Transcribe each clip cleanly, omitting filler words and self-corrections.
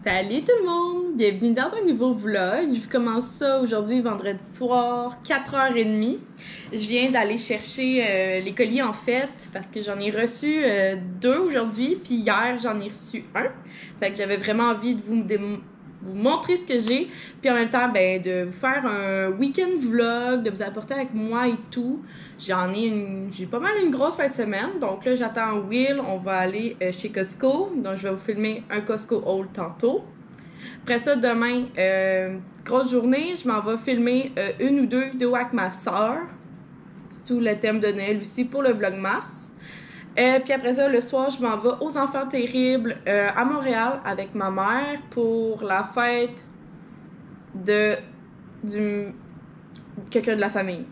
Salut tout le monde! Bienvenue dans un nouveau vlog. Je commence ça aujourd'hui, vendredi soir, 4h30. Je viens d'aller chercher les colis en fait, parce que j'en ai reçu 2 aujourd'hui, puis hier j'en ai reçu un. Fait que j'avais vraiment envie de vous montrer ce que j'ai, puis en même temps, ben, de vous faire un week-end vlog, de vous apporter avec moi et tout. J'ai pas mal une grosse fin de semaine, donc là j'attends Will, on va aller chez Costco, donc je vais vous filmer un Costco haul tantôt. Après ça, demain, grosse journée, je m'en vais filmer une ou 2 vidéos avec ma soeur. C'est tout le thème de Noël aussi pour le vlogmas. Puis après ça, le soir, je m'en vais aux Enfants Terribles à Montréal avec ma mère pour la fête de quelqu'un de la famille.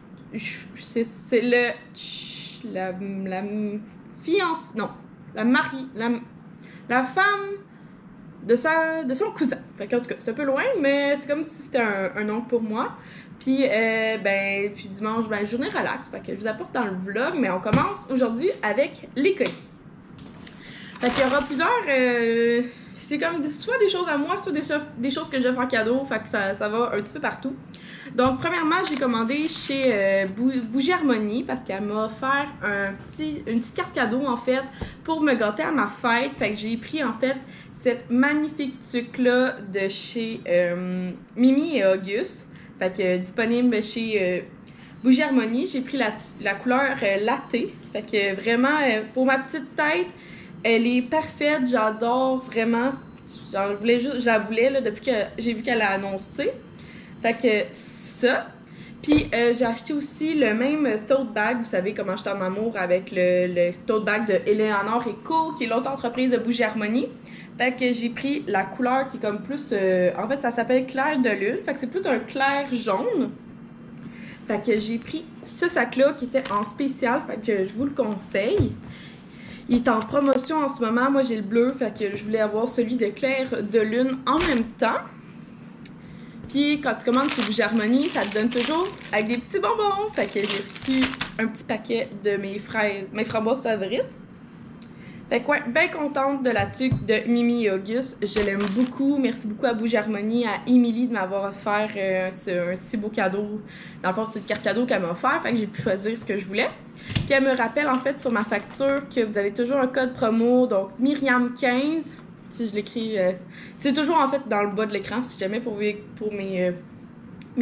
C'est la fiancée, non, la femme de son cousin. Fait qu'en tout cas, c'est un peu loin, mais c'est comme si c'était un oncle pour moi. Puis, puis dimanche, ben, journée relax. Fait que je vous apporte dans le vlog, mais on commence aujourd'hui avec les colis. Fait qu'il y aura plusieurs... c'est comme soit des choses à moi, soit des choses que je fais en cadeau. Fait que ça va un petit peu partout. Donc, premièrement, j'ai commandé chez Bougie Harmonie parce qu'elle m'a offert une petite carte cadeau, en fait, pour me gâter à ma fête. Fait que j'ai pris, en fait, cette magnifique tuque-là de chez Mimi et Auguste. Fait que disponible chez Bougie Harmonie. J'ai pris la couleur latte. Fait que vraiment, pour ma petite tête, elle est parfaite. J'adore vraiment. Je la voulais là, depuis que j'ai vu qu'elle a annoncé. Fait que ça. Puis j'ai acheté aussi le même tote bag. Vous savez comment je suis en amour avec le tote bag de Eleanor & Co, qui est l'autre entreprise de Bougie Harmonie. Fait que j'ai pris la couleur qui est comme plus... en fait, ça s'appelle clair de lune. Fait que c'est plus un clair jaune. Fait que j'ai pris ce sac-là qui était en spécial. Fait que je vous le conseille. Il est en promotion en ce moment. Moi, j'ai le bleu. Fait que je voulais avoir celui de clair de lune en même temps. Puis, quand tu commandes chez Bougie Harmonie, ça te donne toujours avec des petits bonbons. Fait que j'ai reçu un petit paquet de mes framboises favorites. Fait que ouais, bien contente de la tuque de Mimi et Auguste. Je l'aime beaucoup. Merci beaucoup à Bougie Harmonie, à Émilie de m'avoir offert un si beau cadeau. Dans le fond, c'est une carte cadeau qu'elle m'a offert. Fait que j'ai pu choisir ce que je voulais. Puis elle me rappelle en fait sur ma facture que vous avez toujours un code promo. Donc Myriam15. Si je l'écris, c'est toujours en fait dans le bas de l'écran si jamais pour mes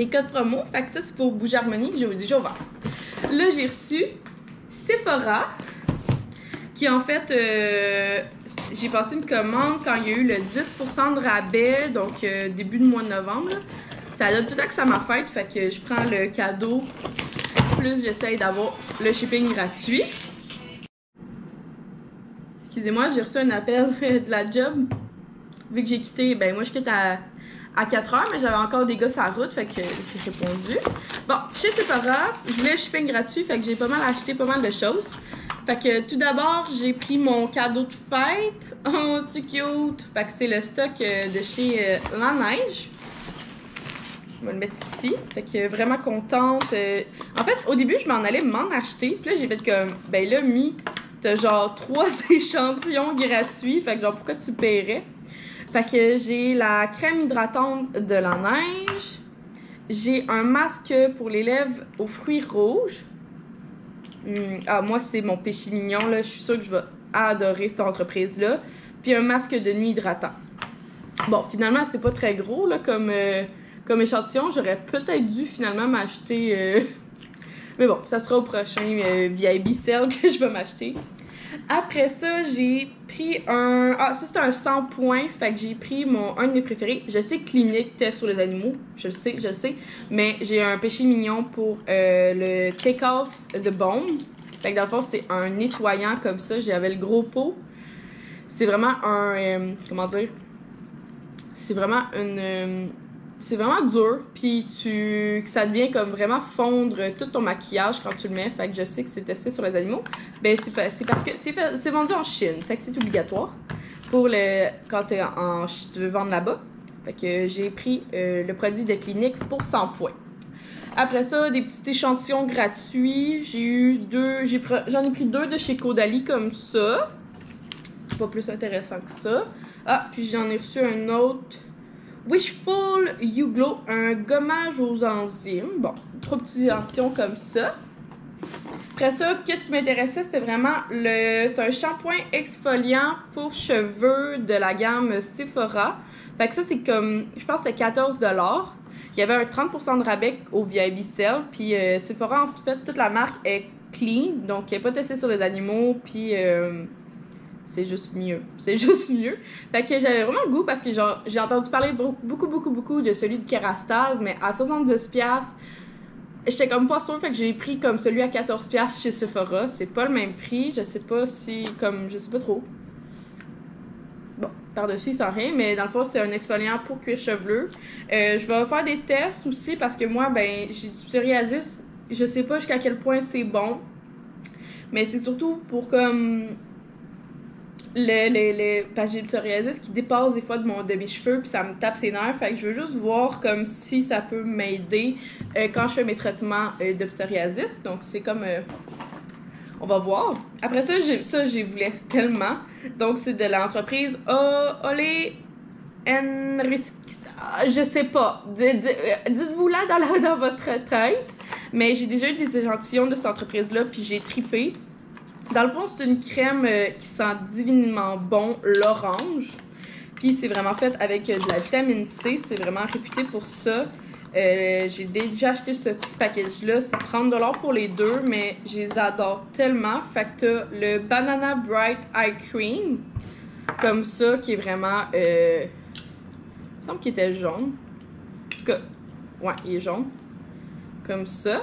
codes promo. Fait que ça, c'est pour Bougie Harmonie que j'ai déjà ouvert. Là, j'ai reçu Sephora. Qui en fait, j'ai passé une commande quand il y a eu le 10% de rabais, donc début de mois de novembre. Là. Ça donne tout le temps que ça m'a fait, fait que je prends le cadeau, plus j'essaye d'avoir le shipping gratuit. Excusez-moi, j'ai reçu un appel de la job. Vu que j'ai quitté, ben moi je quitte à 4h, mais j'avais encore des gars sur la route, fait que j'ai répondu. Bon, chez Sephora, je voulais le shipping gratuit, fait que j'ai pas mal acheté pas mal de choses. Fait que tout d'abord, j'ai pris mon cadeau de fête. Oh, c'est cute! Fait que c'est le stock de chez La Neige. Je vais le mettre ici. Fait que vraiment contente. En fait, au début, je m'en allais m'en acheter. Puis là, j'ai fait comme, ben là, t'as genre 3 échantillons gratuits. Fait que genre, pourquoi tu paierais? Fait que j'ai la crème hydratante de La Neige. J'ai un masque pour les lèvres aux fruits rouges. Moi, c'est mon péché mignon, là. Je suis sûre que je vais adorer cette entreprise-là. Puis un masque de nuit hydratant. Bon, finalement, c'est pas très gros, là, comme échantillon. J'aurais peut-être dû, finalement, m'acheter... Mais bon, ça sera au prochain VIB Sale que je vais m'acheter. Après ça, j'ai pris ça, c'est un 100 points. Fait que j'ai pris un de mes préférés. Je sais que Clinique teste sur les animaux. Je le sais. Mais j'ai un péché mignon pour le Take Off the Bomb. Fait que dans le fond, c'est un nettoyant comme ça. J'avais le gros pot. C'est vraiment comment dire? C'est vraiment c'est vraiment dur, puis ça devient comme vraiment fondre tout ton maquillage quand tu le mets. Fait que je sais que c'est testé sur les animaux. Ben c'est parce que c'est vendu en Chine, fait que c'est obligatoire pour quand tu veux vendre là-bas. Fait que j'ai pris le produit de Clinique pour 100 points. Après ça, des petits échantillons gratuits. J'en ai pris 2 de chez Caudalie comme ça. C'est pas plus intéressant que ça. Ah, puis j'en ai reçu un autre. Wishful You Glow, un gommage aux enzymes. Bon, 3 petits échantillons comme ça. Après ça, qu'est-ce qui m'intéressait, c'était vraiment c'est un shampoing exfoliant pour cheveux de la gamme Sephora. Fait que ça, c'est comme, je pense que c'était 14 $. Il y avait un 30% de rabais au VIP Sale. Puis Sephora, en fait, toute la marque est clean. Donc, elle n'est pas testée sur les animaux. Puis c'est juste mieux. C'est juste mieux. Fait que j'avais vraiment le goût parce que genre, j'ai entendu parler beaucoup de celui de Kerastase. Mais à 70$, j'étais comme pas sûre. Fait que j'ai pris comme celui à 14$ chez Sephora. C'est pas le même prix. Je sais pas si, comme, je sais pas trop. Bon, par-dessus, sans rien, mais dans le fond, c'est un exfoliant pour cuir chevelu. Je vais faire des tests aussi parce que moi, ben, j'ai du psoriasis. Je sais pas jusqu'à quel point c'est bon, mais c'est surtout pour comme parce que j'ai du psoriasis qui dépasse des fois de mes cheveux, puis ça me tape ses nerfs. Fait que je veux juste voir comme si ça peut m'aider quand je fais mes traitements de psoriasis. Donc, c'est comme... on va voir. Après ça, j'ai voulu tellement. Donc, c'est de l'entreprise Ole Henriksen. Je sais pas. Dites-vous là dans votre tête. Mais j'ai déjà eu des échantillons de cette entreprise-là, puis j'ai trippé. Dans le fond, c'est une crème qui sent divinement bon, l'orange. Puis, c'est vraiment fait avec de la vitamine C. C'est vraiment réputé pour ça. J'ai déjà acheté ce petit package-là. C'est 30 $ pour les deux, mais je les adore tellement. Fait que t'as le Banana Bright Eye Cream, comme ça, qui est vraiment... il me semble qu'il était jaune. En tout cas, ouais, il est jaune. Comme ça.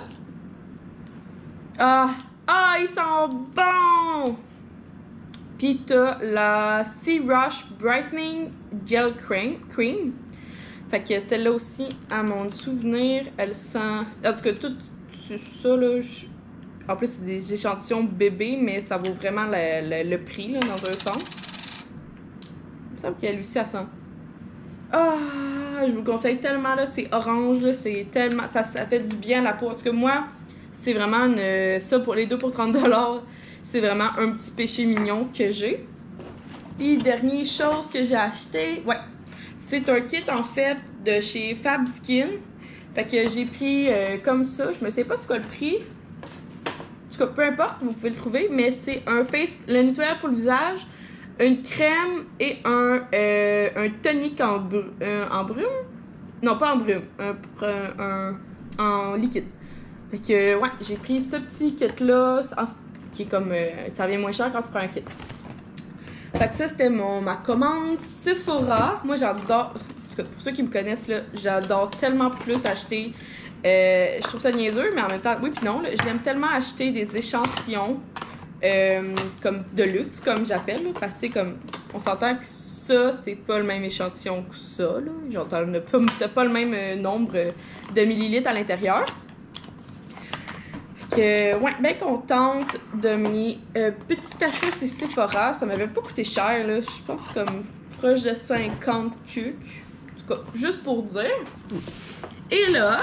Ah, ils sont bons! Puis t'as la Sea Rush Brightening Gel Cream. Fait que celle-là aussi, à mon souvenir, elle sent... En tout cas, tout ça, là... En plus, c'est des échantillons bébés, mais ça vaut vraiment le prix, là, dans un sens. Il me semble qu'elle aussi, elle sent... Ah! Je vous le conseille tellement, là. C'est orange, là. C'est tellement... Ça fait du bien à la peau. En tout cas, moi, c'est vraiment ça pour les deux pour 30 $. C'est vraiment un petit péché mignon que j'ai. Puis, dernière chose que j'ai acheté... Ouais. C'est un kit, en fait, de chez Fab Skin. Fait que j'ai pris comme ça. Je me sais pas c'est quoi le prix. En tout cas, peu importe, vous pouvez le trouver. Mais c'est le nettoyeur pour le visage, une crème et un tonique en brume. Non, pas en brume. En liquide. Fait que, ouais, j'ai pris ce petit kit-là, qui est comme... ça vient moins cher quand tu prends un kit. Fait que ça, c'était ma commande Sephora. Moi, j'adore... En tout cas, pour ceux qui me connaissent, là, j'adore tellement plus acheter... je trouve ça niaiseux, mais en même temps, oui puis non. Là, je l'aime tellement acheter des échantillons comme de luxe, comme j'appelle. Parce que, comme, on s'entend que ça, c'est pas le même échantillon que ça. Là. Genre, t'as pas le même nombre de millilitres à l'intérieur. Ouais, bien contente de mes petits achats chez Sephora. Ça m'avait pas coûté cher, là. Je pense comme proche de 50 cucs. En tout cas, juste pour dire. Et là,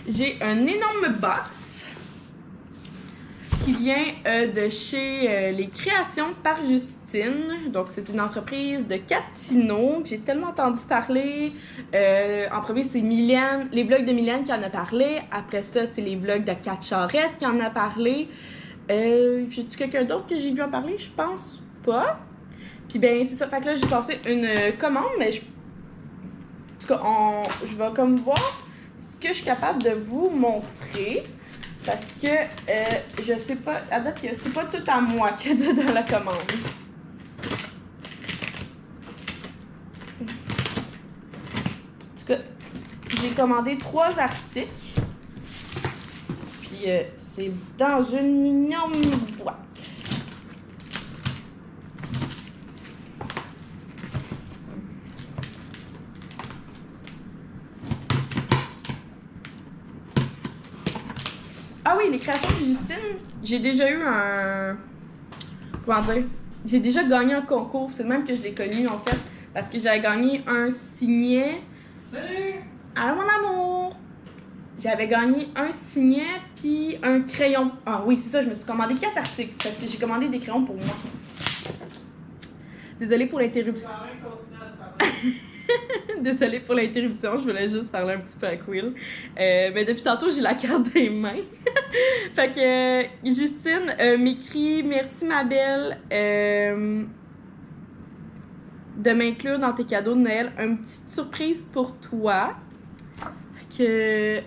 j'ai un énorme box qui vient de chez Les Créations par Justine. Donc, c'est une entreprise de Catino que j'ai tellement entendu parler. En premier, c'est Mylène, les vlogs de Mylène qui en a parlé. Après ça, c'est les vlogs de Kat Charette qui en a parlé. J'ai-tu quelqu'un d'autre que j'ai vu en parler? Je pense pas. Puis ben, c'est ça. Fait que là, j'ai passé une commande, mais en tout cas, je vais comme voir ce que je suis capable de vous montrer. Parce que je sais pas, à date, c'est pas tout à moi qu'il y a dans la commande. En tout cas, j'ai commandé 3 articles. Puis c'est dans une énorme boîte. Ah oui, Les Créations de Justine, j'ai déjà eu un... Comment dire? J'ai déjà gagné un concours. C'est le même que je l'ai connu, en fait. Parce que j'avais gagné un signet... Salut! Allô, mon amour! J'avais gagné un signet puis un crayon. Ah oui, c'est ça, je me suis commandé 4 articles. Parce que j'ai commandé des crayons pour moi. Désolée pour l'interruption. Désolée pour l'interruption, je voulais juste parler un petit peu à Quill. Mais depuis tantôt, j'ai la carte des mains. Fait que Justine m'écrit « Merci ma belle de m'inclure dans tes cadeaux de Noël. Une petite surprise pour toi. » Fait que...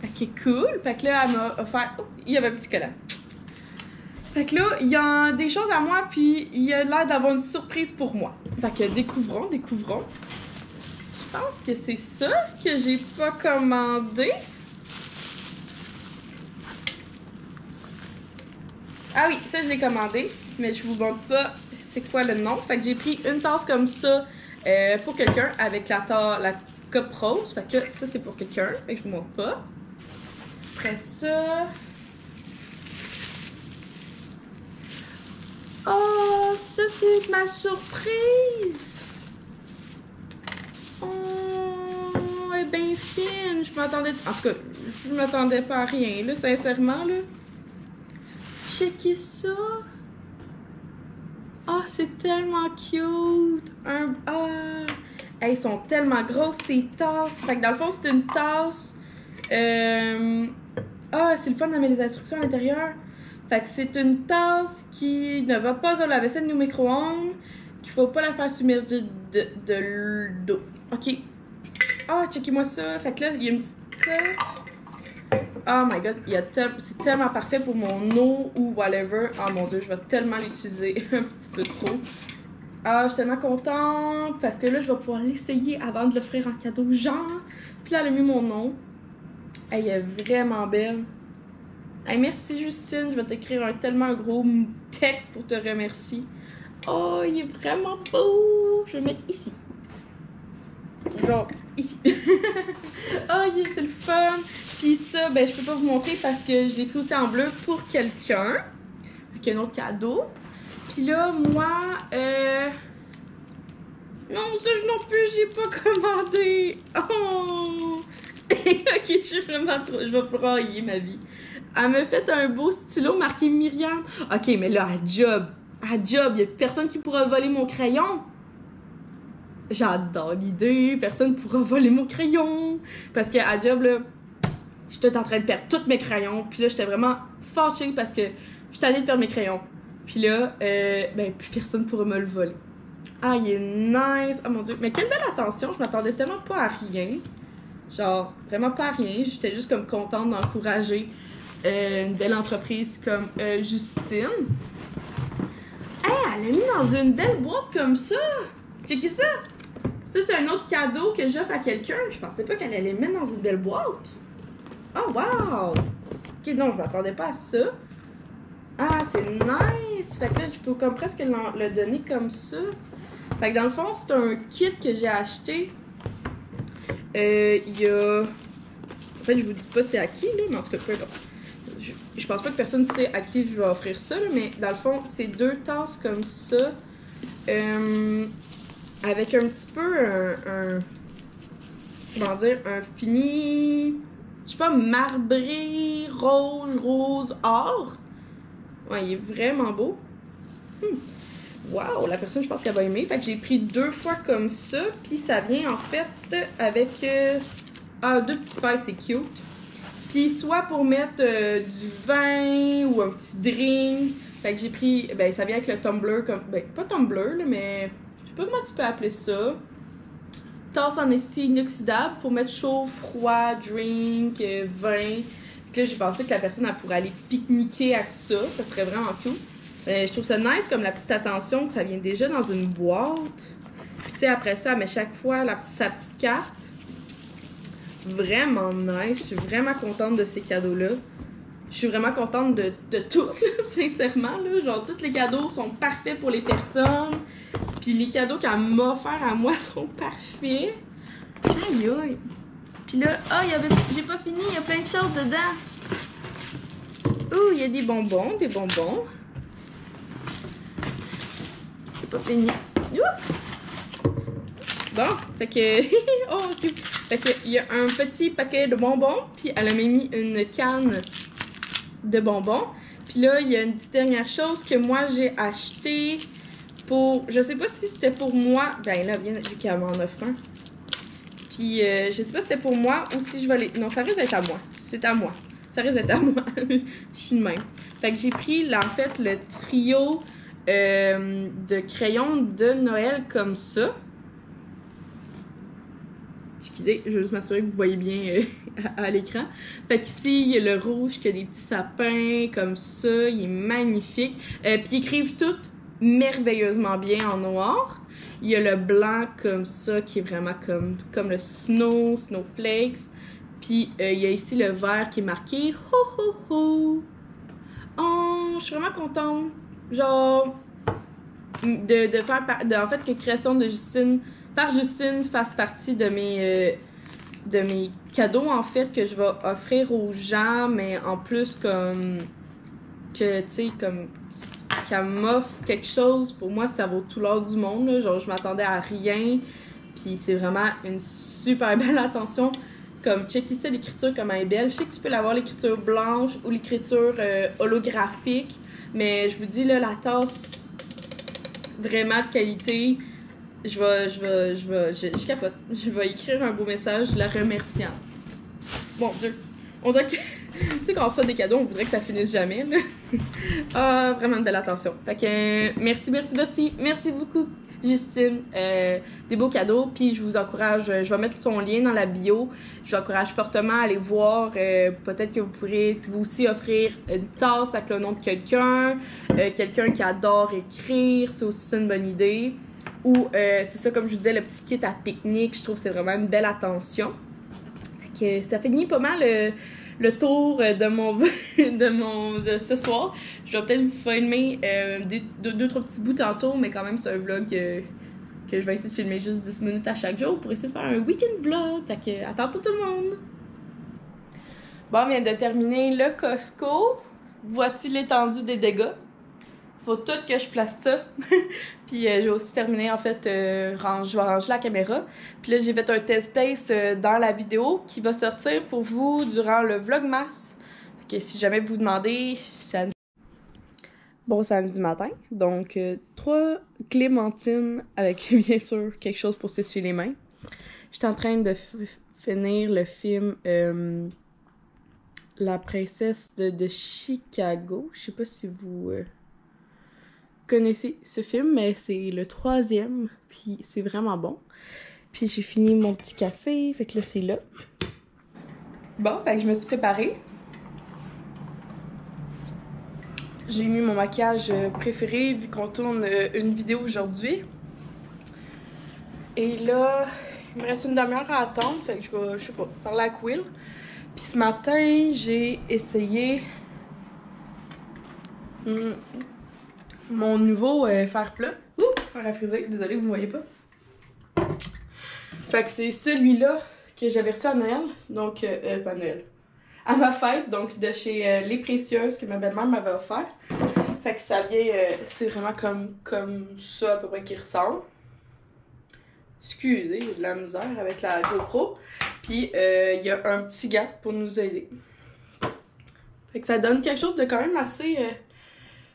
Fait que cool. Fait que là, elle m'a offert... Oh, il y avait un petit collant. Fait que là, il y a des choses à moi, puis il y a l'air d'avoir une surprise pour moi. Fait que découvrons. Je pense que c'est ça que j'ai pas commandé. Ah oui, ça je l'ai commandé, mais je vous montre pas c'est quoi le nom. Fait que j'ai pris une tasse comme ça pour quelqu'un avec la coupe rose. Fait que ça c'est pour quelqu'un, fait que je vous montre pas. Après ça... Oh, ça c'est ma surprise! Oh, elle est bien fine. Je m'attendais... En tout cas, je m'attendais pas à rien, là, sincèrement, là. Checkez ça! Oh, c'est tellement cute! Hey, ils sont tellement grosses, ces tasses. Fait que dans le fond, c'est une tasse... c'est le fun d'amener les instructions à l'intérieur. Fait que c'est une tasse qui ne va pas dans la vaisselle ni au micro-ondes, qu'il faut pas la faire submerger de l'eau. Ok. Oh, checkez-moi ça. Fait que là, il y a une petite coupe. Oh my god, c'est tellement parfait pour mon eau ou whatever. Oh mon dieu, je vais tellement l'utiliser un petit peu trop. Ah, je suis tellement contente parce que là, je vais pouvoir l'essayer avant de l'offrir en cadeau, genre. Puis là, elle a mis mon nom. Elle est vraiment belle. Hey, merci Justine, je vais t'écrire tellement gros texte pour te remercier. Oh, il est vraiment beau. Je vais le mettre ici. Genre, ici. Oh, c'est le fun. Puis ça, ben, je peux pas vous montrer parce que je l'ai pris aussi en bleu pour quelqu'un. Avec un autre cadeau. Puis là, moi, non, ça non plus, j'ai pas commandé. Oh! Ok, je suis vraiment trop... Je vais broyer ma vie. Elle m'a fait un beau stylo marqué Myriam. Ok, mais là, à job, il n'y a plus personne qui pourra voler mon crayon. J'adore l'idée. Personne ne pourra voler mon crayon. Parce qu'à job, là, j'étais en train de perdre tous mes crayons. Puis là, j'étais vraiment fâchée parce que j'étais allée de perdre mes crayons. Puis là, ben, plus personne ne pourra me le voler. Ah, il est nice. Oh mon dieu. Mais quelle belle attention. Je m'attendais tellement pas à rien. Genre, vraiment pas à rien. J'étais juste comme contente d'encourager une belle entreprise comme Justine. Hey, elle l'a mis dans une belle boîte comme ça. Checkez ça. Ça, c'est un autre cadeau que j'offre à quelqu'un. Je pensais pas qu'elle allait le mettre dans une belle boîte. Oh, wow. Ok, non, je m'attendais pas à ça. Ah, c'est nice. Fait que là, je peux comme presque le donner comme ça. Fait que dans le fond, c'est un kit que j'ai acheté. Il y a... En fait, je vous dis pas c'est à qui, là, mais en tout cas, peu importe. Je pense pas que personne sait à qui je vais offrir ça, là, mais dans le fond, c'est 2 tasses comme ça. Avec un petit peu comment dire, un fini... Je sais pas, marbré, rose, or. Ouais, il est vraiment beau. Wow, la personne, je pense qu'elle va aimer. Fait que j'ai pris 2 fois comme ça. Puis ça vient en fait avec 2 petites pailles, c'est cute. Puis soit pour mettre du vin ou un petit drink. Fait que j'ai pris, ben ça vient avec le tumbler, comme, ben pas tumbler, là, mais je sais pas comment tu peux appeler ça. Tasse en acier inoxydable pour mettre chaud, froid, drink, vin. Puis là, j'ai pensé que la personne, elle pourrait aller pique-niquer avec ça. Ça serait vraiment cool. Je trouve ça nice comme la petite attention que ça vient déjà dans une boîte. Puis tu sais, après ça, elle met chaque fois sa petite carte. Vraiment nice. Je suis vraiment contente de ces cadeaux-là. Je suis vraiment contente de tout, là, sincèrement. Là. Genre, tous les cadeaux sont parfaits pour les personnes. Puis les cadeaux qu'elle m'a offerts à moi sont parfaits. Aïe aïe. Puis là, j'ai pas fini, il y a plein de choses dedans. Ouh, il y a des bonbons, J'ai pas fini. Ouh! Bon, fait que... oh, fait que il y a un petit paquet de bonbons, puis elle a même mis une canne de bonbons. Puis là, il y a une petite dernière chose que moi j'ai acheté pour... Je sais pas si c'était pour moi. Ben là, vu qu'elle m'en offre un. Puis je sais pas si c'était pour moi ou si je vais les... Non, ça risque d'être à moi. C'est à moi. Ça risque d'être à moi. Je suis de même. Fait que j'ai pris là, en fait le trio de crayons de Noël comme ça. Excusez, je vais juste m'assurer que vous voyez bien à l'écran. Fait qu'ici, il y a le rouge qui a des petits sapins comme ça. Il est magnifique. Puis ils écrivent tout merveilleusement bien en noir. Il y a le blanc comme ça qui est vraiment comme le snowflakes. Puis il y a ici le vert qui est marqué ho ho ho. Oh, je suis vraiment contente. Genre, de faire en fait que Création de Justine par Justine fasse partie de mes cadeaux en fait que je vais offrir aux gens, mais en plus comme que tu sais comme qu'elle m'offre quelque chose, pour moi ça vaut tout l'or du monde là. Genre je m'attendais à rien, puis c'est vraiment une super belle attention. Comme check ici l'écriture comme elle est belle. Je sais que tu peux l'avoir l'écriture blanche ou l'écriture holographique, mais je vous dis là la tasse vraiment de qualité. Je capote. Je vais écrire un beau message la remerciant. Mon Dieu. On dirait que, tu sais, quand on reçoit des cadeaux, on voudrait que ça finisse jamais, là. Ah, vraiment une belle attention. Fait que, merci beaucoup, Justine. Des beaux cadeaux. Puis je vous encourage, je vais mettre son lien dans la bio. Je vous encourage fortement à aller voir. Peut-être que vous pourrez vous aussi offrir une tasse avec le nom de quelqu'un. Quelqu'un qui adore écrire. C'est aussi une bonne idée. Ou c'est ça, comme je vous disais, le petit kit à pique-nique, je trouve que c'est vraiment une belle attention. Fait que ça finit pas mal le tour de ce soir. Je vais peut-être vous filmer deux, trois petits bouts tantôt, mais quand même c'est un vlog que je vais essayer de filmer juste 10 minutes à chaque jour pour essayer de faire un week-end vlog. Fait que à tantôt tout le monde! Bon, on vient de terminer le Costco. Voici l'étendue des dégâts. Faut tout que je place ça. Puis j'ai aussi terminé en fait, je vais ranger la caméra. Puis là j'ai fait un test taste dans la vidéo qui va sortir pour vous durant le vlogmas. Fait que si jamais vous demandez, c'est bon samedi matin. Donc 3 clémentines avec bien sûr quelque chose pour s'essuyer les mains. J'étais en train de finir le film La princesse de Chicago. Je sais pas si vous connaissez ce film, mais c'est le 3e, puis c'est vraiment bon. Puis j'ai fini mon petit café, fait que là c'est là. Bon, fait que je me suis préparée. J'ai mis mon maquillage préféré vu qu'on tourne une vidéo aujourd'hui. Et là, il me reste une demi-heure à attendre, fait que je vais, je sais pas, parler avec Will. Puis ce matin, j'ai essayé mon nouveau fer plat. Fer à friser, désolée, vous ne voyez pas. Fait que c'est celui-là que j'avais reçu à Noël, donc pas Noël, à ma fête, donc de chez Les Précieuses que ma belle-mère m'avait offert. Fait que ça vient, c'est vraiment comme ça à peu près qu'il ressemble. Excusez, j'ai de la misère avec la GoPro. Puis il y a un petit gant pour nous aider. Fait que ça donne quelque chose de quand même assez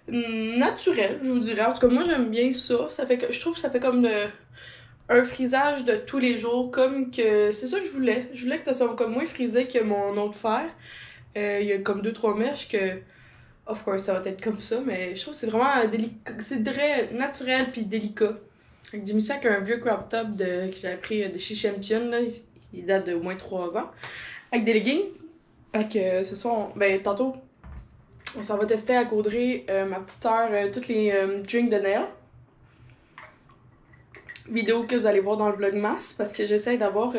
naturel, je vous dirais. En tout cas, moi j'aime bien ça. Ça fait que je trouve que ça fait comme un frisage de tous les jours, comme que c'est ça que je voulais. Je voulais que ça soit comme moins frisé que mon autre fer. Il y a comme 2-3 mèches que, of course, ça va être comme ça, mais je trouve que c'est vraiment délicat. C'est très naturel puis délicat. J'ai mis ça avec un vieux crop top que j'avais pris de chez Champion, là. Il date de au moins 3 ans. Avec des leggings. Fait que ce soir, tantôt, on s'en va tester à Gaudry, ma petite heure, toutes les drinks de Noël. Vidéo que vous allez voir dans le vlogmas, parce que j'essaie d'avoir...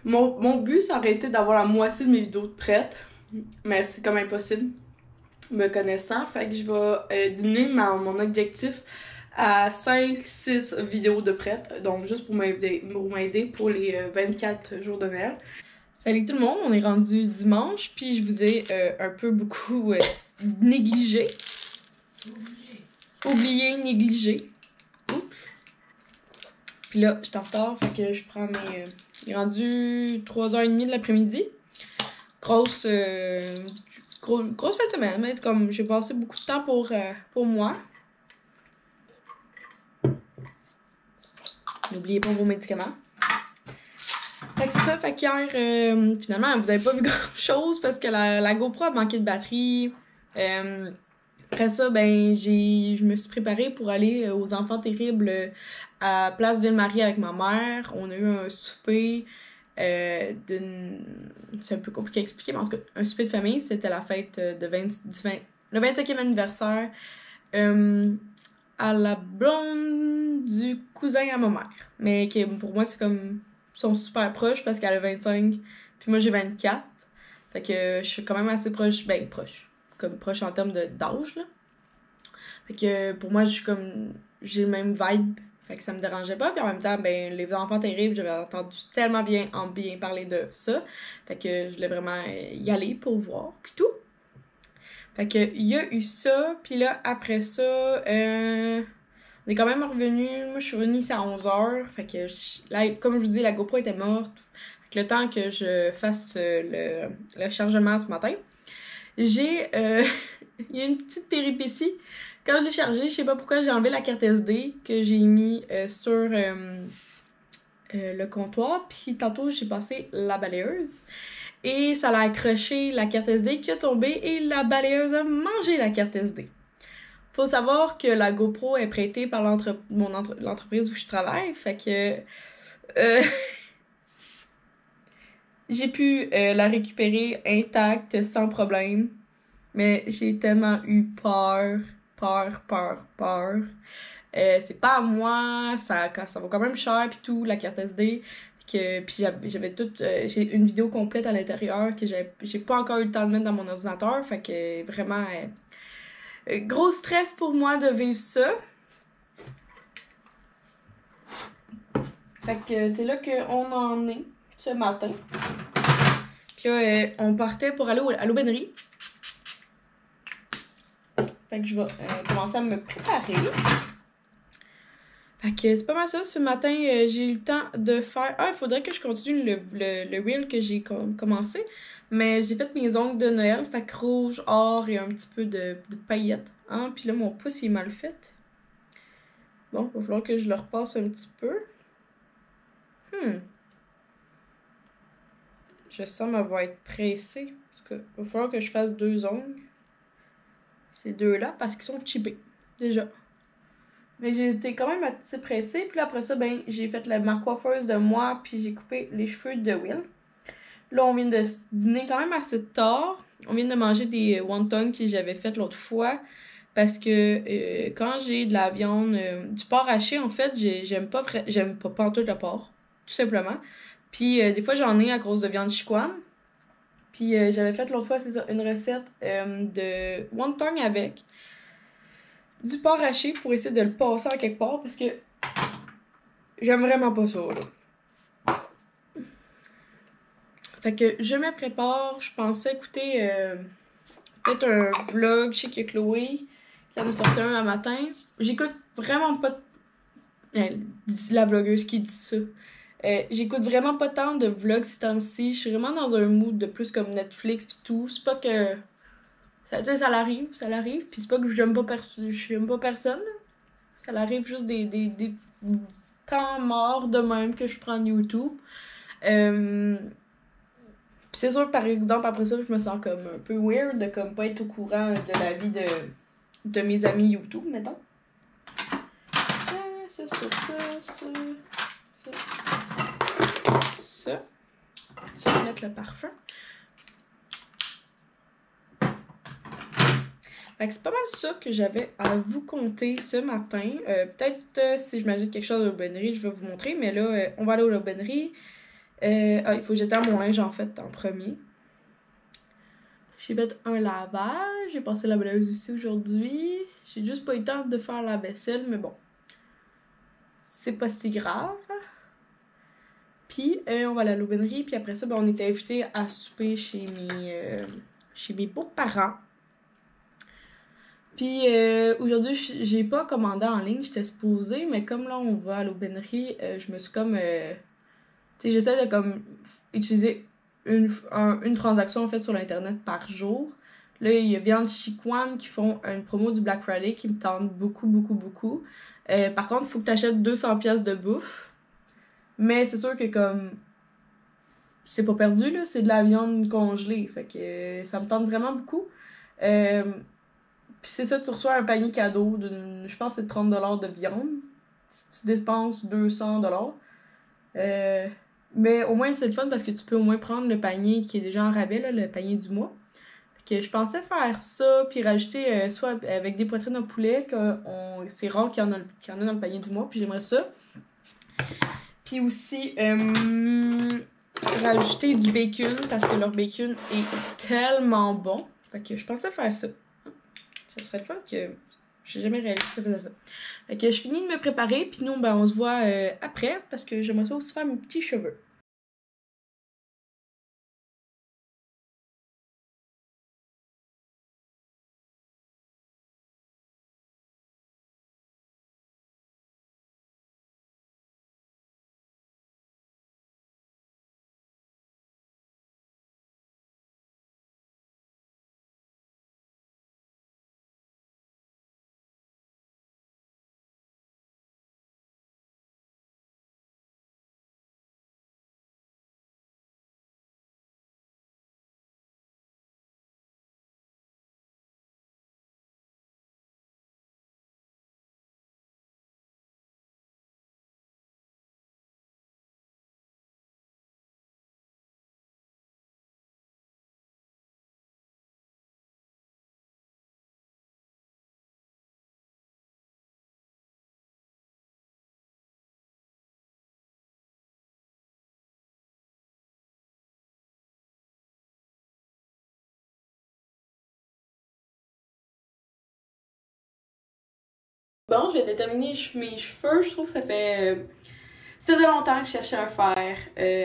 Mon but, ça aurait été d'avoir la moitié de mes vidéos prêtes, mais c'est comme impossible, me connaissant. Fait que je vais diminuer mon objectif à 5-6 vidéos de prêtes, donc juste pour m'aider pour les 24 jours de Noël. Salut tout le monde, on est rendu dimanche, puis je vous ai un peu beaucoup négligé. Oublié, négligé. Oups. Puis là, je suis en retard, fait que je prends mes... Il est rendu 3h30 de l'après-midi. grosse, grosse fin de semaine, mais comme j'ai passé beaucoup de temps pour moi. N'oubliez pas vos médicaments. Fait que c'est ça, fait qu'hier, finalement, vous avez pas vu grand-chose parce que la GoPro a manqué de batterie. Après ça, ben, je me suis préparée pour aller aux Enfants Terribles à Place Ville-Marie avec ma mère. On a eu un souper c'est un peu compliqué à expliquer, mais en tout cas, un souper de famille, c'était la fête le 25e anniversaire à la blonde du cousin à ma mère. Mais qui, pour moi, c'est comme... Ils sont super proches parce qu'elle a 25, puis moi j'ai 24. Fait que je suis quand même assez proche, ben proche. Comme proche en termes d'âge, là. Fait que pour moi, je suis comme... J'ai le même vibe. Fait que ça me dérangeait pas. Puis en même temps, ben, les Enfants Terribles, j'avais entendu tellement bien parler de ça. Fait que je voulais vraiment y aller pour voir. Puis tout. Fait que il y a eu ça. Puis là, après ça, on est quand même revenu. Moi, je suis revenue ici à 11h. Fait que là, comme je vous dis, la GoPro était morte. Fait que le temps que je fasse le chargement ce matin, j'ai... il y a une petite péripétie. Quand je l'ai chargé, je sais pas pourquoi j'ai enlevé la carte SD que j'ai mis sur le comptoir. Puis tantôt, j'ai passé la balayeuse. Et ça l'a accroché la carte SD qui a tombé et la balayeuse a mangé la carte SD. Faut savoir que la GoPro est prêtée par l'entreprise où je travaille. Fait que j'ai pu la récupérer intacte sans problème. Mais j'ai tellement eu peur. C'est pas à moi, ça vaut quand même cher pis tout, la carte SD. Puis j'avais toute... j'ai une vidéo complète à l'intérieur que j'ai pas encore eu le temps de mettre dans mon ordinateur. Fait que vraiment... gros stress pour moi de vivre ça. Fait que c'est là qu'on en est ce matin. Puis là, on partait pour aller à l'aubainerie. Fait que je vais commencer à me préparer. Fait que c'est pas mal ça. Ce matin, j'ai eu le temps de faire... Ah, il faudrait que je continue le reel que j'ai commencé. Mais j'ai fait mes ongles de Noël. Fait que rouge, or et un petit peu de paillettes. Hein? Puis là, mon pouce, il est mal fait. Bon, il va falloir que je le repasse un petit peu. Je sens m'avoir être pressée. Parce que il va falloir que je fasse 2 ongles. Ces deux-là, parce qu'ils sont chippés. Déjà. Mais j'ai été quand même assez pressée. Puis là, après ça, ben, j'ai fait ma coiffeuse de moi. Puis j'ai coupé les cheveux de Will. Là, on vient de dîner quand même assez tard. On vient de manger des wontons que j'avais fait l'autre fois. Parce que quand j'ai de la viande, du porc haché, en fait, j'aime pas pantoute le porc. Tout simplement. Puis des fois, j'en ai à cause de viande chicoine. Puis j'avais fait l'autre fois, c'est ça, une recette de wonton avec du porc haché pour essayer de le passer en quelque part parce que j'aime vraiment pas ça, là. Fait que je me prépare. Je pensais écouter peut-être un vlog. Je sais qu'il y a Chloé qui va me sortir un matin. J'écoute vraiment pas la vlogueuse qui dit ça. J'écoute vraiment pas tant de vlogs ces temps-ci. Je suis vraiment dans un mood de plus comme Netflix pis tout. C'est pas que... Ça l'arrive. Pis c'est pas que j'aime pas personne. Ça l'arrive juste des petits temps morts de même que je prends YouTube. Pis c'est sûr, par exemple, après ça, je me sens comme un peu weird de comme pas être au courant de la vie de mes amis YouTube, mettons. Ça. Tu vas mettre le parfum. Fait que c'est pas mal ça que j'avais à vous conter ce matin. Peut-être si je m'ajoute quelque chose à l'aubainerie, je vais vous montrer. Mais là, on va aller à l'aubainerie. Il faut jeter mon linge en fait en premier. J'ai fait un lavage. J'ai passé la balayeuse aussi aujourd'hui. J'ai juste pas eu le temps de faire la vaisselle, mais bon. C'est pas si grave. Puis on va aller à l'aubainerie. Puis après ça, ben, on était invités à souper chez mes beaux-parents. Puis aujourd'hui, j'ai pas commandé en ligne, j'étais supposée, mais comme là on va à l'aubainerie, je me suis comme... tu sais, j'essaie de comme utiliser une transaction en fait sur l'internet par jour. Là, il y a Viande Chicoine qui font une promo du Black Friday qui me tente beaucoup, beaucoup, beaucoup. Par contre, il faut que tu achètes 200 pièces de bouffe. Mais c'est sûr que comme c'est pas perdu, là, c'est de la viande congelée. Fait que ça me tente vraiment beaucoup. Puis c'est ça, tu reçois un panier cadeau je pense que c'est 30$ de viande. Si tu dépenses 200$. Mais au moins, c'est le fun parce que tu peux au moins prendre le panier qui est déjà en rabais, là, le panier du mois. Que je pensais faire ça, puis rajouter soit avec des poitrines de poulet, c'est rare qu'il y en a dans le panier du mois, puis j'aimerais ça. Puis aussi, rajouter du bacon, parce que leur bacon est tellement bon. Fait que je pensais faire ça. Ça serait le fun que j'ai jamais réalisé que ça faisait ça. Fait que je finis de me préparer, puis nous, ben, on se voit après, parce que j'aimerais ça aussi faire mes petits cheveux. Bon, je vais déterminer mes cheveux. Je trouve que ça faisait longtemps que je cherchais un fer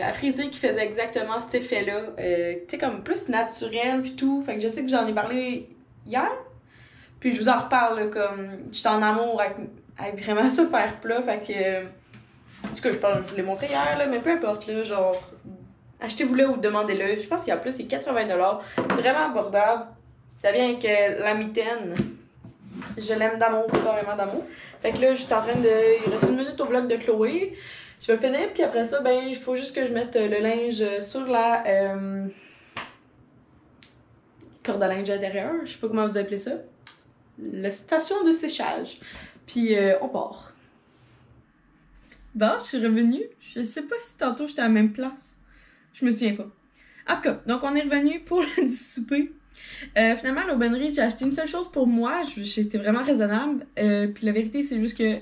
à friser qui faisait exactement cet effet-là. Tu sais, comme plus naturel puis tout. Fait que je sais que j'en ai parlé hier. Puis je vous en reparle, là, comme j'étais en amour avec vraiment ce fer plat. Fait que. En tout cas, je vous l'ai montré hier, là, mais peu importe, là, genre. Achetez-vous-le ou demandez-le. Je pense qu'il y a plus, c'est 80$. Vraiment abordable. Ça vient avec la mitaine. Je l'aime d'amour, carrément d'amour. Fait que là, je suis en train de. Il reste une minute au vlog de Chloé. Je vais finir, puis après ça, ben, il faut juste que je mette le linge sur la corde à linge intérieure. Je sais pas comment vous appelez ça. La station de séchage. Puis on part. Bon, je suis revenue. Je sais pas si tantôt j'étais à la même place. Je me souviens pas. En tout cas, donc on est revenu pour du souper. Finalement, à l'aubainerie, j'ai acheté une seule chose pour moi. J'étais vraiment raisonnable. Puis la vérité, c'est juste que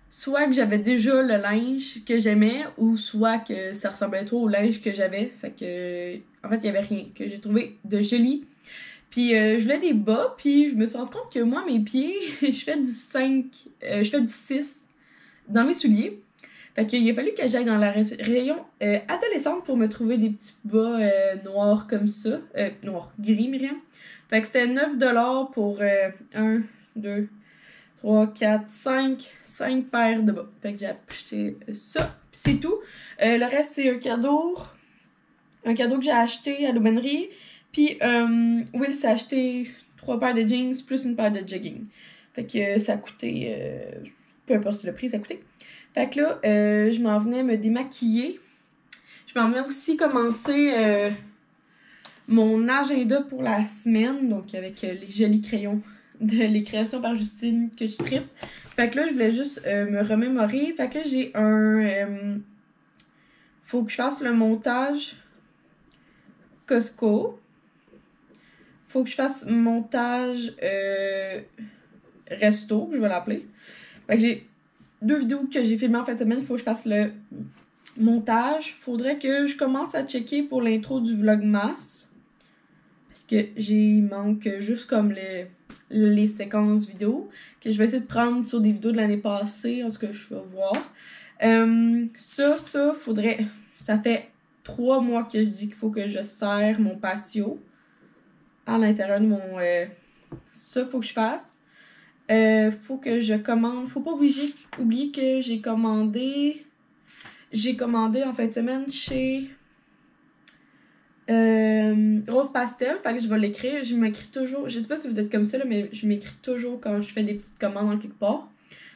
soit que j'avais déjà le linge que j'aimais, ou soit que ça ressemblait trop au linge que j'avais. Fait que, en fait, il y avait rien que j'ai trouvé de joli. Puis je voulais des bas, puis je me suis rendu compte que moi, mes pieds, je fais du 5, je fais du 6 dans mes souliers. Fait qu'il a fallu que j'aille dans la rayon adolescente pour me trouver des petits bas noirs comme ça. Noir, gris, Myriam. Fait que c'était 9$ pour 1, 2, 3, 4, 5 paires de bas. Fait que j'ai acheté ça. Pis c'est tout. Le reste, c'est un cadeau. Un cadeau que j'ai acheté à l'aubainerie. Puis Will s'est acheté 3 paires de jeans plus une paire de jogging. Fait que ça a coûté... peu importe le prix, ça a coûté. Fait que là, je m'en venais me démaquiller. Je m'en venais aussi commencer mon agenda pour la semaine. Donc avec les jolis crayons de les créations par Justine que je tripe. Fait que là, je voulais juste me remémorer. Fait que là, j'ai un... faut que je fasse le montage Costco. Faut que je fasse montage resto, je vais l'appeler. Fait que j'ai 2 vidéos que j'ai filmées en fin de semaine. Il faut que je fasse le montage. Faudrait que je commence à checker pour l'intro du Vlogmas. Parce que il manque juste comme les séquences vidéo. Que je vais essayer de prendre sur des vidéos de l'année passée. En tout cas, je vais voir. Ça, faudrait... Ça fait 3 mois que je dis qu'il faut que je serre mon patio à l'intérieur de mon... ça, faut que je fasse. Faut que je commande. Faut pas oublier que j'ai commandé. J'ai commandé en fin de semaine chez Rose pastel, fait que je vais l'écrire. Je m'écris toujours, je sais pas si vous êtes comme ça, là, mais je m'écris toujours quand je fais des petites commandes en quelque part.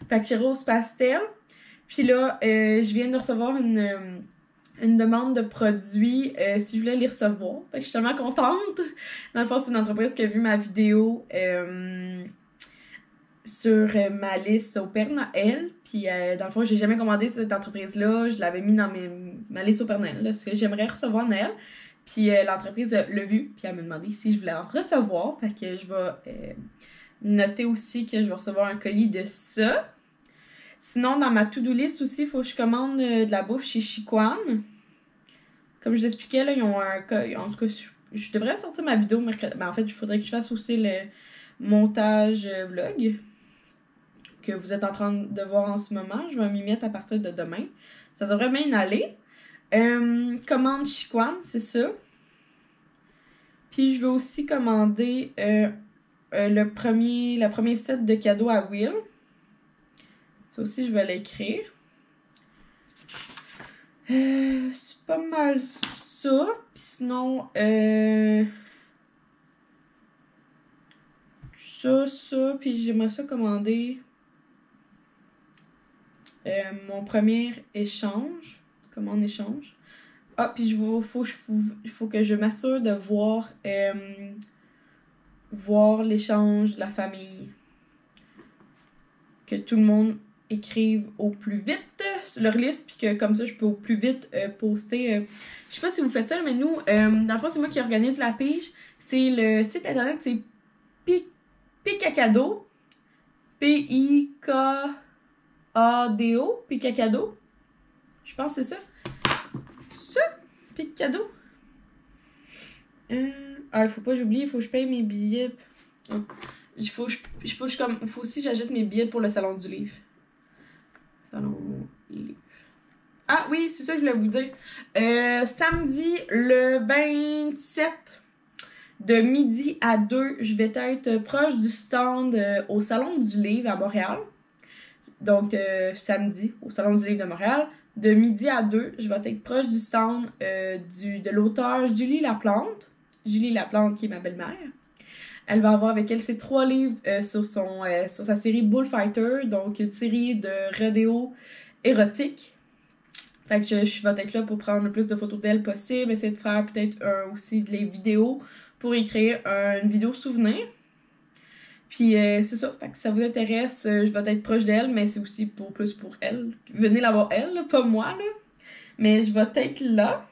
Fait que j'ai rose pastel. Puis là, je viens de recevoir une demande de produits si je voulais les recevoir. Fait que je suis tellement contente. Dans le fond, c'est une entreprise qui a vu ma vidéo sur ma liste au Père Noël. Puis dans le fond, j'ai jamais commandé cette entreprise-là. Je l'avais mis dans ma liste au Père Noël, là, ce que j'aimerais recevoir à Noël. Puis l'entreprise l'a vu, puis elle m'a demandé si je voulais en recevoir. Fait que je vais noter aussi que je vais recevoir un colis de ça. Sinon, dans ma to-do list aussi, il faut que je commande de la bouffe chez Chiquan. Comme je vous expliquais, là, ils ont un cas. En tout cas, je devrais sortir ma vidéo mercredi. Ben, en fait, il faudrait que je fasse aussi le montage vlog que vous êtes en train de voir en ce moment. Je vais m'y mettre à partir de demain. Ça devrait bien aller. Commande Chiquan, c'est ça. Puis je vais aussi commander le premier set de cadeaux à Will. Ça aussi, je vais l'écrire. C'est pas mal ça. Puis sinon, ça. Puis j'aimerais ça commander mon premier échange. Commande échange. Ah, puis il faut que je m'assure de voir l'échange de la famille. Que tout le monde écrive au plus vite sur leur liste, puis que comme ça, je peux au plus vite poster. Je sais pas si vous faites ça, mais nous, dans le fond, c'est moi qui organise la page. C'est le site internet, c'est Picacado. P-I-K-A-D-O. Picacado. Je pense que c'est ça. Picacado. Il faut pas que j'oublie, il faut que je paye mes billets. Il faut aussi que j'achète mes billets pour le salon du livre. Salon du livre. Ah oui, c'est ça que je voulais vous dire. Samedi le 27 de midi à 2, je vais être proche du stand au salon du livre à Montréal. Donc samedi au salon du livre de Montréal. De midi à 2, je vais être proche du stand de l'auteure Julie Laplante. Julie Laplante qui est ma belle-mère. Elle va avoir avec elle ses 3 livres sur sa série Bullfighter, donc une série de rodéo érotique. Fait que je vais être là pour prendre le plus de photos d'elle possible, essayer de faire peut-être aussi des vidéos pour écrire une vidéo souvenir. Puis c'est ça, fait que si ça vous intéresse, je vais être proche d'elle, mais c'est aussi plus pour elle. Venez la voir elle, là, pas moi, là. Mais je vais être là.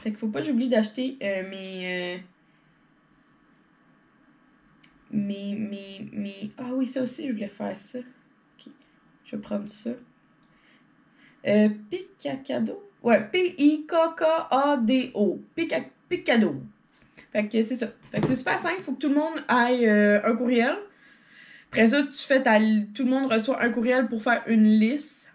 Fait qu'il faut pas que j'oublie d'acheter Ah oui, ça aussi, je voulais faire ça. Ok, je vais prendre ça. Picacado. Ouais, P-I-K-K-A-D-O. Picacado. Fait que c'est ça. Fait que c'est super simple, il faut que tout le monde aille un courriel. Après ça, tout le monde reçoit un courriel pour faire une liste.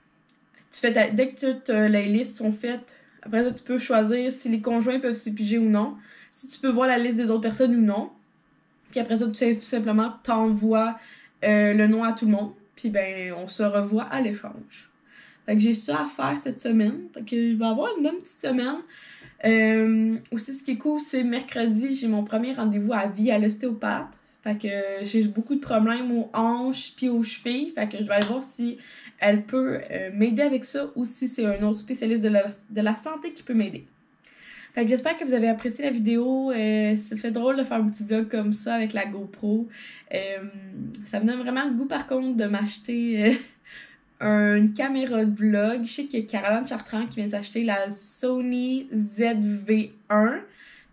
Dès que toutes les listes sont faites, après ça, tu peux choisir si les conjoints peuvent s'y piger ou non. Si tu peux voir la liste des autres personnes ou non. Puis après ça, tout simplement, t'envoies le nom à tout le monde. Puis ben, on se revoit à l'échange. Fait que j'ai ça à faire cette semaine. Fait que je vais avoir une bonne petite semaine. Aussi, ce qui est cool, c'est mercredi, j'ai mon premier rendez-vous à vie à l'ostéopathe. Fait que j'ai beaucoup de problèmes aux hanches puis aux chevilles. Fait que je vais aller voir si elle peut m'aider avec ça ou si c'est un autre spécialiste de la santé qui peut m'aider. Fait que j'espère que vous avez apprécié la vidéo. Ça fait drôle de faire un petit vlog comme ça avec la GoPro. Ça me donne vraiment le goût par contre de m'acheter une caméra de vlog. Je sais qu'il y a Caroline Chartrand qui vient d'acheter la Sony ZV-1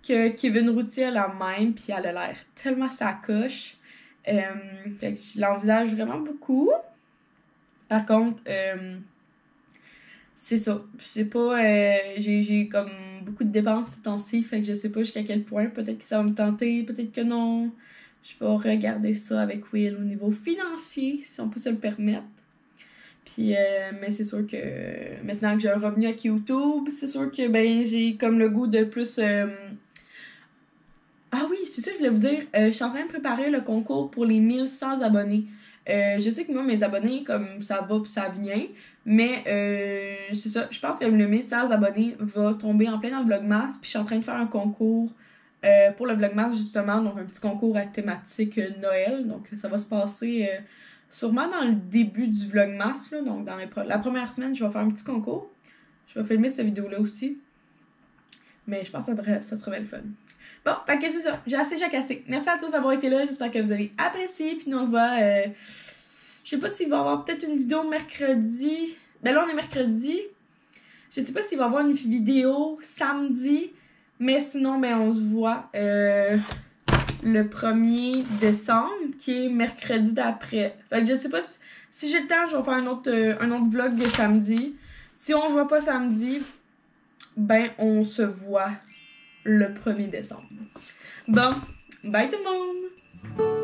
que Kevin Routier a la même, puis elle a l'air tellement sa coche. Fait que je l'envisage vraiment beaucoup. Par contre, c'est ça. C'est pas. J'ai comme beaucoup de dépenses ces temps-ci, fait que je sais pas jusqu'à quel point. Peut-être que ça va me tenter, peut-être que non. Je vais regarder ça avec Will au niveau financier, si on peut se le permettre. Puis, mais c'est sûr que maintenant que j'ai un revenu avec YouTube, c'est sûr que ben j'ai comme le goût de plus. Ah oui, c'est ça que je voulais vous dire. Je suis en train de préparer le concours pour les 1100 abonnés. Je sais que moi, mes abonnés, comme ça va pis ça vient, mais c'est ça, je pense que le 1100 abonnés va tomber en plein dans le Vlogmas, puis je suis en train de faire un concours pour le Vlogmas justement, donc un petit concours à thématique Noël, donc ça va se passer sûrement dans le début du Vlogmas, là, donc dans la première semaine, je vais faire un petit concours. Je vais filmer cette vidéo-là aussi. Mais je pense que ça sera bien le fun. Bon, fait que c'est ça. J'ai assez jacassé. Merci à tous d'avoir été là. J'espère que vous avez apprécié. Puis nous, on se voit... je sais pas s'il va y avoir peut-être une vidéo mercredi. Ben là, on est mercredi. Je sais pas s'il va y avoir une vidéo samedi. Mais sinon, ben on se voit le 1er décembre, qui est mercredi d'après. Fait que je sais pas si j'ai le temps, je vais faire un autre vlog de samedi. Si on se voit pas samedi, ben on se voit le 1er décembre. Bon, bye tout le monde!